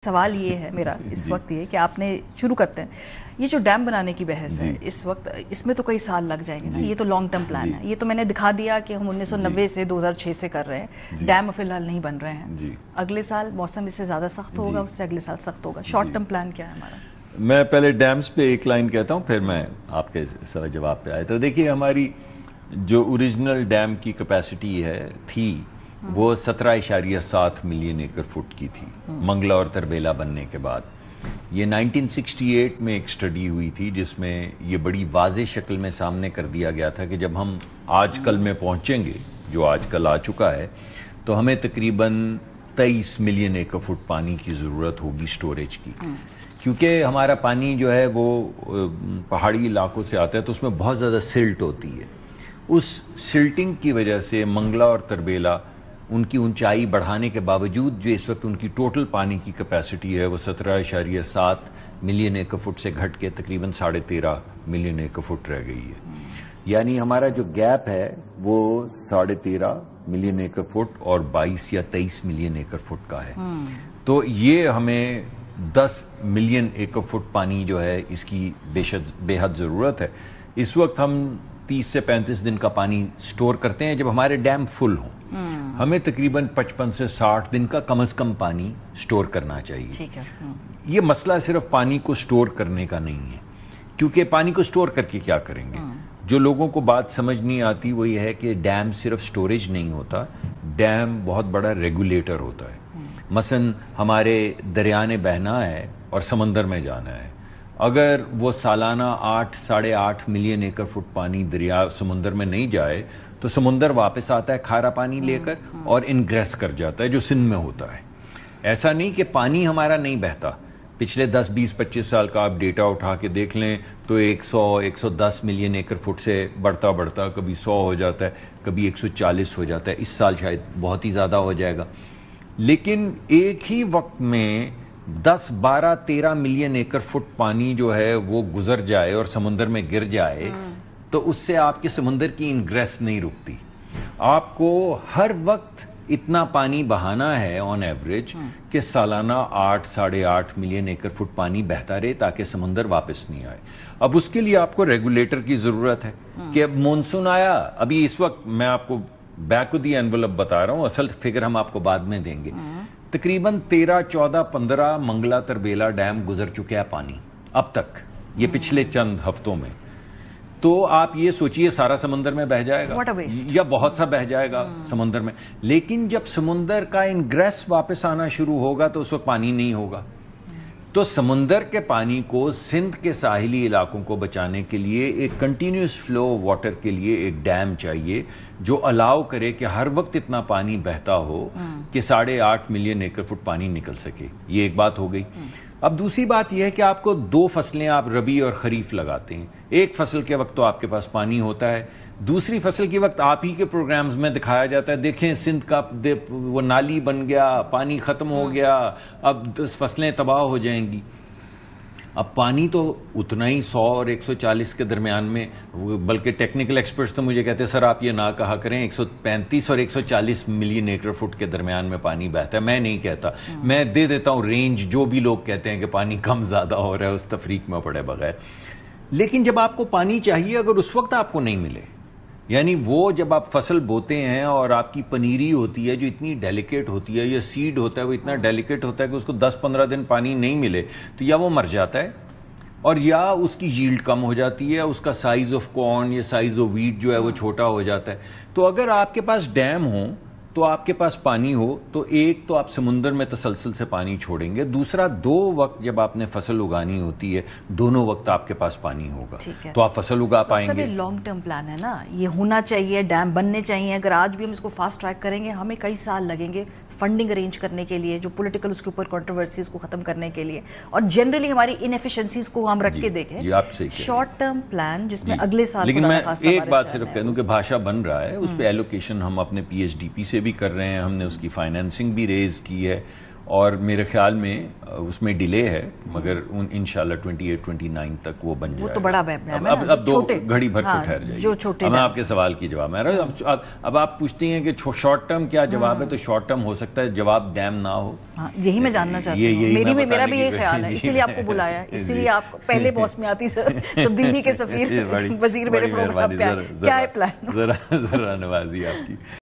سوال یہ ہے میرا اس وقت یہ کہ آپ نے شروع کرتے ہیں یہ جو ڈیم بنانے کی بحث ہے اس وقت، اس میں تو کئی سال لگ جائیں گے نا، یہ تو لانگ ٹرم پلان ہے، یہ تو میں نے دکھا دیا کہ ہم 1990 سے 2006 سے کر رہے ہیں، ڈیم فی الحال نہیں بن رہے ہیں، اگلے سال موسم اس سے زیادہ سخت ہوگا، اس سے اگلے سال سخت ہوگا، شارٹ ٹرم پلان کیا ہے ہمارا؟ میں پہلے ڈیمز پہ ایک لائن کہتا ہوں پھر میں آپ کے جواب پہ آئے. تو دیکھیے ہماری جو اوریجنل ڈیم کی کیپیسٹی تھی وہ 17.7 ملین ایکڑ فٹ کی تھی منگلا اور تربیلا بننے کے بعد. یہ 1968 میں ایک سٹڈی ہوئی تھی جس میں یہ بڑی واضح شکل میں سامنے کر دیا گیا تھا کہ جب ہم آج کل میں پہنچیں گے جو آج کل آ چکا ہے تو ہمیں تقریباً 23 ملین ایکڑ فٹ پانی کی ضرورت ہوگی سٹوریج کی، کیونکہ ہمارا پانی جو ہے وہ پہاڑی علاقوں سے آتا ہے تو اس میں بہت زیادہ سلٹ ہوتی ہے. اس سلٹنگ کی وجہ سے منگلا اور تربیلا ان کی اونچائی بڑھانے کے باوجود جو اس وقت ان کی ٹوٹل پانی کی کیپیسٹی ہے وہ 17.7 ملین ایکڑ فٹ سے گھٹ کے تقریباً 13.5 ملین ایکڑ فٹ رہ گئی ہے. یعنی ہمارا جو گیپ ہے وہ 13.5 ملین ایکڑ فٹ اور 22 یا 23 ملین ایکڑ فٹ کا ہے. تو یہ ہمیں 10 ملین ایکڑ فٹ پانی جو ہے اس کی بے حد ضرورت ہے. اس وقت ہم 30 سے 35 دن کا پانی سٹور کرتے ہیں جب ہمارے ڈیم فل ہوں. ہمیں تقریباً 55 سے 60 دن کا کم از کم پانی سٹور کرنا چاہیے. یہ مسئلہ صرف پانی کو سٹور کرنے کا نہیں ہے، کیونکہ پانی کو سٹور کر کے کیا کریں گے. جو لوگوں کو بات سمجھ نہیں آتی وہ یہ ہے کہ ڈیم صرف سٹوریج نہیں ہوتا، ڈیم بہت بڑا ریگولیٹر ہوتا ہے. مثلا ہمارے دریا نے بہنا ہے اور سمندر میں جانا ہے، اگر وہ سالانہ 8-8.5 ملین ایکڑ فٹ پانی دریا سمندر میں نہیں جائے تو سمندر واپس آتا ہے کھارا پانی لے کر اور انگریس کر جاتا ہے جو سندھ میں ہوتا ہے. ایسا نہیں کہ پانی ہمارا نہیں بہتا. پچھلے 10-20-25 سال کا آپ ڈیٹا اٹھا کے دیکھ لیں تو 100-110 ملین ایکڑ فٹ سے بڑھتا بڑھتا کبھی 100 ہو جاتا ہے، کبھی 140 ہو جاتا ہے. اس سال شاید بہت ہی زیادہ ہو جائے گا. لیکن ایک ہی وقت میں 10-12-13 ملین ایکڑ فٹ پانی جو ہے وہ گزر جائے اور سمندر میں گر جائے تو اس سے آپ کے سمندر کی انگریس نہیں رکتی. آپ کو ہر وقت اتنا پانی بہانا ہے آن ایوریج کہ سالانہ 8-8.5 ملین ایکڑ فٹ پانی بہتا رہے تاکہ سمندر واپس نہیں آئے. اب اس کے لیے آپ کو ریگولیٹر کی ضرورت ہے کہ اب مونسون آیا. ابھی اس وقت میں آپ کو بیک دی اینولپ بتا رہا ہوں، اصل فگر ہم آپ کو بعد میں دیں گے. تقریباً 13-14-15 منگلا تربیلا ڈیم گزر چکے ہیں پانی اب تک، یہ پچھلے چند ہفتوں میں. تو آپ یہ سوچئے سارا سمندر میں بہ جائے گا یا بہت سا بہ جائے گا سمندر میں. لیکن جب سمندر کا انگریس واپس آنا شروع ہوگا تو اس وقت پانی نہیں ہوگا. تو سمندر کے پانی کو سندھ کے ساحلی علاقوں کو بچانے کے لیے ایک کنٹینیوس فلو واٹر کے لیے ایک ڈیم چاہیے جو الاؤ کرے کہ ہر وقت اتنا پانی بہتا ہو کہ 8.5 ملین ایکڑ فٹ پانی نکل سکے. یہ ایک بات ہو گئی. اب دوسری بات یہ ہے کہ آپ کو 2 فصلیں آپ ربی اور خریف لگاتے ہیں. ایک فصل کے وقت تو آپ کے پاس پانی ہوتا ہے، دوسری فصل کے وقت آپ ہی کے پروگرامز میں دکھایا جاتا ہے دیکھیں سندھ کا وہ نالی بن گیا، پانی ختم ہو گیا، اب 10 فصلیں تباہ ہو جائیں گی. اب پانی تو اتنا ہی 100 اور 140 کے درمیان میں، بلکہ ٹیکنیکل ایکسپرٹس تو مجھے کہتے ہیں سر آپ یہ نہ کہا کریں، 135 اور 140 ملین ایکڑ فٹ کے درمیان میں پانی بہتا ہے. میں نہیں کہتا، میں دے دیتا ہوں رینج جو بھی لوگ کہتے ہیں کہ پانی کم زیادہ ہو رہا ہے اس تفریق میں پڑے بغیر. لیکن جب آپ کو پانی چاہیے اگر اس وقت آپ کو نہیں ملے، یعنی وہ جب آپ فصل بوتے ہیں اور آپ کی پنیری ہوتی ہے جو اتنی ڈیلیکیٹ ہوتی ہے، یا سیڈ ہوتا ہے وہ اتنا ڈیلیکیٹ ہوتا ہے کہ اس کو 10-15 دن پانی نہیں ملے تو یا وہ مر جاتا ہے اور یا اس کی ییلڈ کم ہو جاتی ہے، اس کا سائز آف کارن یا سائز آف ویٹ جو ہے وہ چھوٹا ہو جاتا ہے. تو اگر آپ کے پاس ڈیم ہوں تو آپ کے پاس پانی ہو تو ایک تو آپ سمندر میں تسلسل سے پانی چھوڑیں گے، دوسرا 2 وقت جب آپ نے فصل اگانی ہوتی ہے دونوں وقت آپ کے پاس پانی ہوگا تو آپ فصل اگا پائیں گے. لانگ ٹرم پلان ہے نا، یہ ہونا چاہیے، ڈیم بننے چاہیے. اگر آج بھی ہم اس کو فاسٹ ٹریک کریں گے ہمیں کئی سال لگیں گے فنڈنگ ارینج کرنے کے لیے، جو پولیٹیکل اس کے اوپر کنٹروورسیز کو ختم کرنے کے لیے، اور جنرلی ہماری انیفیشنسیز کو ہم رکھ کے دیکھیں. شارٹ ٹرم پلان جس میں اگلے سال. لیکن میں ایک بات صرف کہہ دوں کہ بھاشا بن رہا ہے، اس پہ ایلوکیشن ہم اپنے PHDP سے بھی کر رہے ہیں، ہم نے اس کی فائنینسنگ بھی ریز کی ہے اور میرے خیال میں اس میں ڈیلے ہے مگر انشاءاللہ 28-29 تک وہ بن جائے. وہ تو بڑا ڈیم ہے. اب دو گھڑی بھر کو ٹھہر جائے گی. میں آپ کے سوال کی جواب میں اب آپ پوچھتے ہیں کہ شارٹ ٹرم کیا جواب ہے, تو شارٹ ٹرم ہو سکتا ہے جواب ڈیم نہ ہو. یہی میں جاننا چاہتی ہوں, میرا بھی یہی خیال ہے, اسی لیے آپ کو بلایا, اسی لیے آپ پہلے باس میں آتی سر, تبدیلی کے سفیر وزیر میرے پروگرام پہ, کیا ہے پلان؟ ذرا نوازی آپ کی.